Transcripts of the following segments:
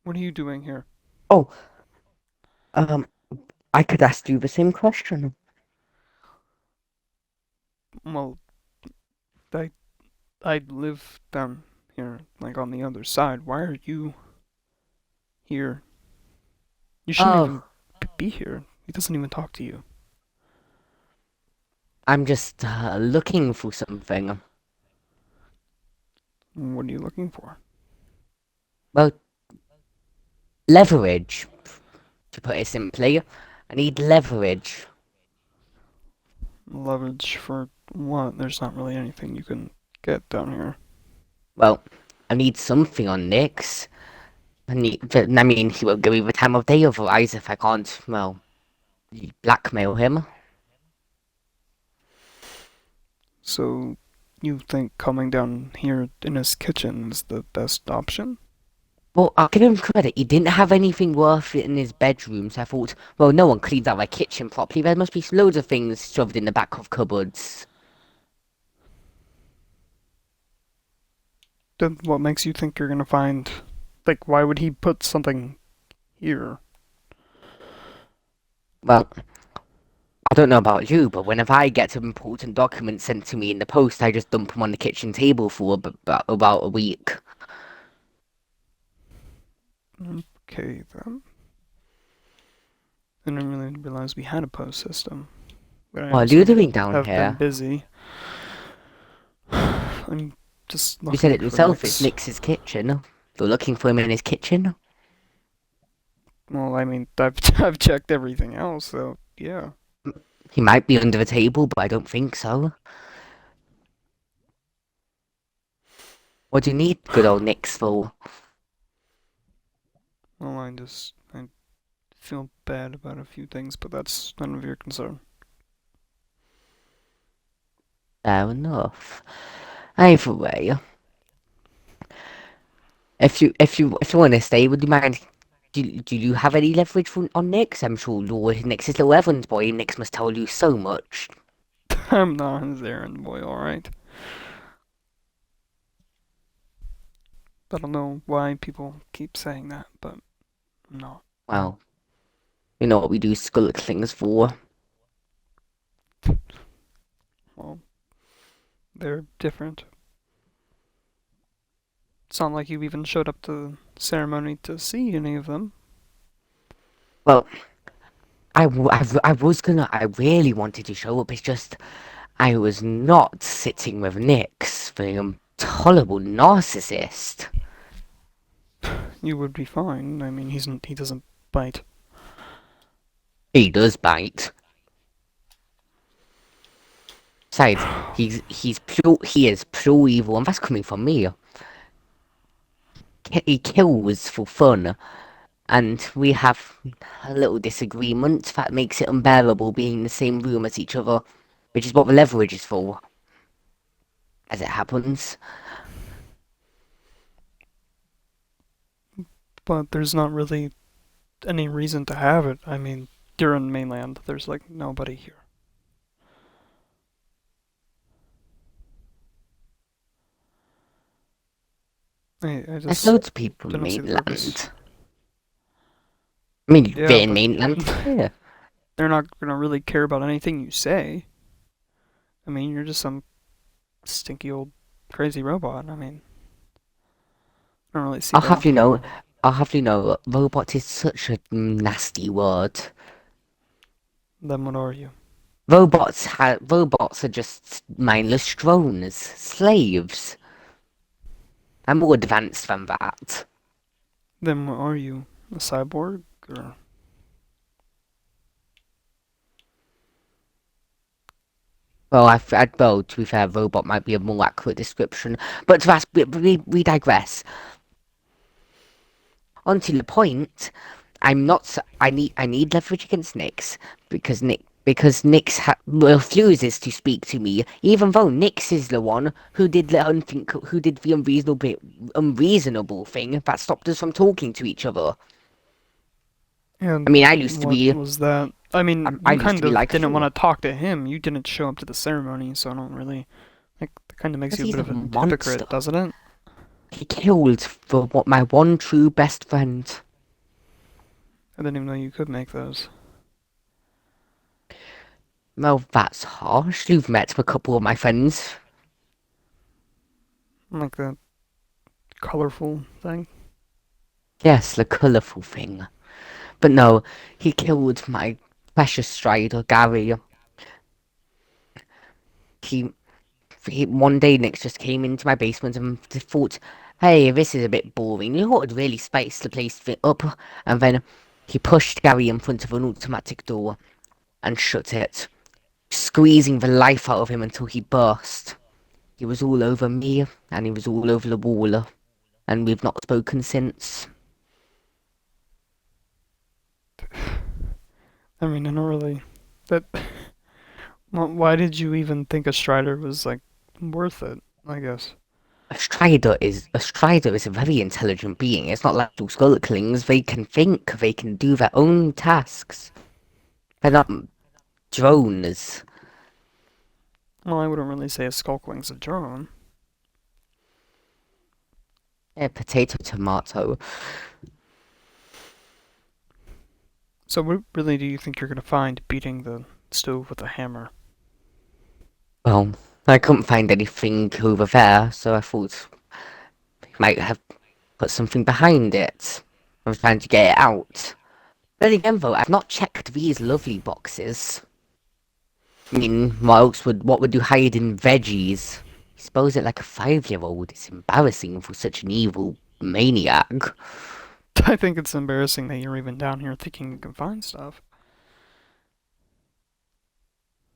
What are you doing here? Oh, um, I could ask you the same question. Well, I I live down here, like on the other side. Why are you here? You shouldn't even Oh, be here. He doesn't even talk to you. I'm just looking for something. What are you looking for? Well, leverage, to put it simply. I need leverage. Leverage for what? There's not really anything you can get down here. Well, I need something on Nix. I mean, he won't give me the time of day otherwise if I can't, well, blackmail him. So, you think coming down here in his kitchen is the best option? Well, I'll give him credit. He didn't have anything worth it in his bedroom, so I thought, well, no one cleans out their kitchen properly. There must be loads of things shoved in the back of cupboards. Then what makes you think you're gonna find? Like, why would he put something here? Well, I don't know about you, but whenever I get some important documents sent to me in the post, I just dump them on the kitchen table for about a week. Okay, then. I didn't really realize we had a post system, but I What are you also doing down have been here? busy. I'm just You said looking it for yourself, it's Nick's. Nix's kitchen. You're looking for him in his kitchen? Well, I mean, I've I've checked everything else, so yeah. He might be under the table, but I don't think so. What do you need good old Nix for? Well, I feel bad about a few things, but that's none of your concern. Fair enough. Either way, if you want to stay, would you mind? Do you have any leverage on Nix? I'm sure Lord Nix is little Evans boy. Nix must tell you so much. I'm not his errand boy, all right. I don't know why people keep saying that, but I'm not. Well, you know what we do skulk things for. Well, they're different. It's not like you even showed up to the ceremony to see any of them. Well, I really wanted to show up. It's just I was not sitting with Nix, the intolerable narcissist. You would be fine. I mean, he doesn't bite. He does bite. Besides, he is pure evil, and that's coming from me. He kills for fun, and we have a little disagreement that makes it unbearable being in the same room as each other, which is what the leverage is for, as it happens. But there's not really any reason to have it. I mean, you're in mainland. There's like nobody here. I There's just loads of people in didn't see the purpose. mainland. I mean, Yeah, they're in but mainland here. they're not gonna really care about anything you say. I mean, you're just some stinky old crazy robot. I mean, I don't really see I'll that. have you know, I'll have you know, robot is such a nasty word. Then what are you? Robots are just mindless drones, slaves. I'm more advanced than that. Then what are you? A cyborg or Well, to be fair, robot might be a more accurate description. But we digress. On to the point. I need leverage against Nyx because refuses to speak to me, even though Nyx is the one who did the unreasonable thing that stopped us from talking to each other. I and mean, I used to what be was that? I mean, I you used to kind be of like didn't want Phil to talk to him. You didn't show up to the ceremony, so I don't really like. That kind of makes because you a he's bit a of a hypocrite, monster. doesn't it? He killed for what my one true best friend. I didn't even know you could make those. Well, that's harsh. You've met a couple of my friends. Like the colorful thing. Yes, the colourful thing. But no, he killed my precious strider, Gary. He, one day Nick just came into my basement and thought, hey, this is a bit boring. You ought to really spice the place up. And then he pushed Gary in front of an automatic door and shut it, squeezing the life out of him until he burst. He was all over me, and he was all over the wall, and we've not spoken since. I mean, I don't really. That. Why did you even think a Strider was like worth it? I guess. A strider is a very intelligent being. It's not like those skulklings. They can think. They can do their own tasks. They're not drones. Well, I wouldn't really say a Skulkling's a drone. Potato, tomato. So, what really do you think you're gonna find beating the stove with a hammer? Well, I couldn't find anything over there, so I thought he might have put something behind it. I was trying to get it out. Then again, though, I've not checked these lovely boxes. I mean, what would you hide in veggies? Expose it like a 5-year-old. It's embarrassing for such an evil maniac. I think it's embarrassing that you're even down here thinking you can find stuff.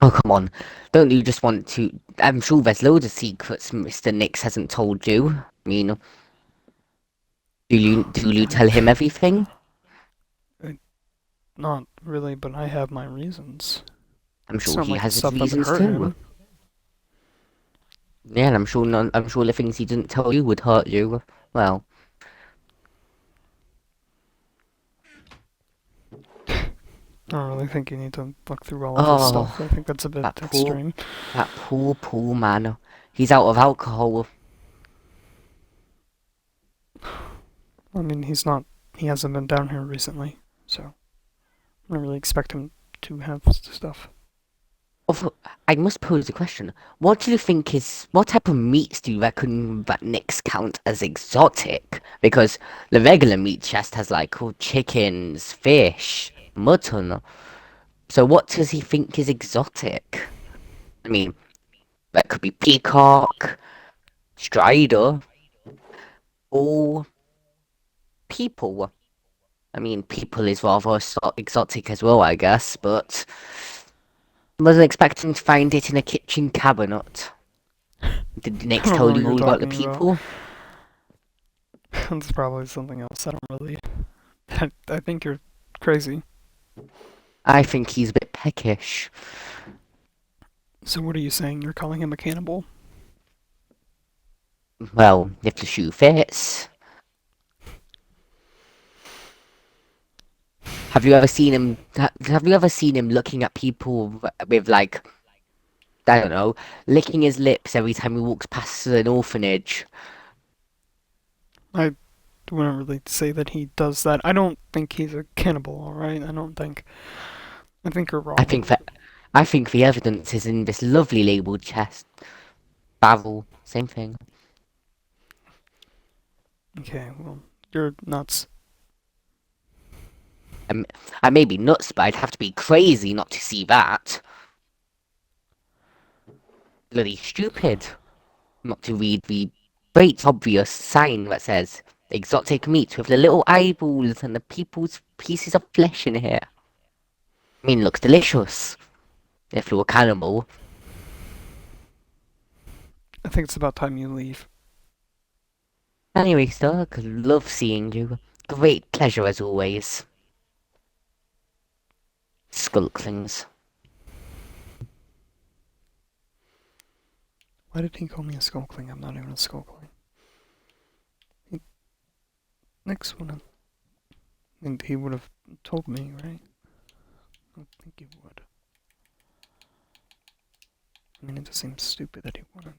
Oh, come on. Don't you just want to... I'm sure there's loads of secrets Mr. Nix hasn't told you. I mean, do you tell him everything? Not really, but I have my reasons. I'm It's sure not he like the has his stuff that would reasons hurt too. him. Yeah, and I'm sure the things he didn't tell you would hurt you. Well, I don't really think you need to look through all of his stuff. oh, I think that's a bit that poor, extreme. that poor man. He's out of alcohol. I mean, he's not. He hasn't been down here recently, so I don't really expect him to have stuff. Although, I must pose a question. What type of meats do you reckon that Nick's count as exotic? Because the regular meat chest has like chickens, fish, mutton. So what does he think is exotic? I mean, that could be peacock, strider, or people. I mean, people is rather exotic as well, I guess, but I wasn't expecting to find it in a kitchen cabinet. Did I Nick don't know tell what you you're all about the talking about. people? That's probably something else. I don't really. I think you're crazy. I think he's a bit peckish. So what are you saying? You're calling him a cannibal? Well, if the shoe fits. Have you ever seen him looking at people with like, I don't know, licking his lips every time he walks past an orphanage? I wouldn't really say that he does that. I don't think he's a cannibal. All right. I don't think. I think you're I wrong. think that I think the evidence is in this lovely labeled chest. Barrel, same thing. Okay. Well, you're nuts. I'm, I may be nuts, but I'd have to be crazy not to see that. Bloody stupid not to read the great obvious sign that says exotic meat with the little eyeballs and the people's pieces of flesh in here. I mean, looks delicious. If you're a cannibal. I think it's about time you leave. Anyway, Sturk, love seeing you. Great pleasure as always. Skulklings. Why did he call me a skulkling? I'm not even a skulkling. He, next one, and he would have told me, right? I don't think he would. I mean, it just seems stupid that he wouldn't.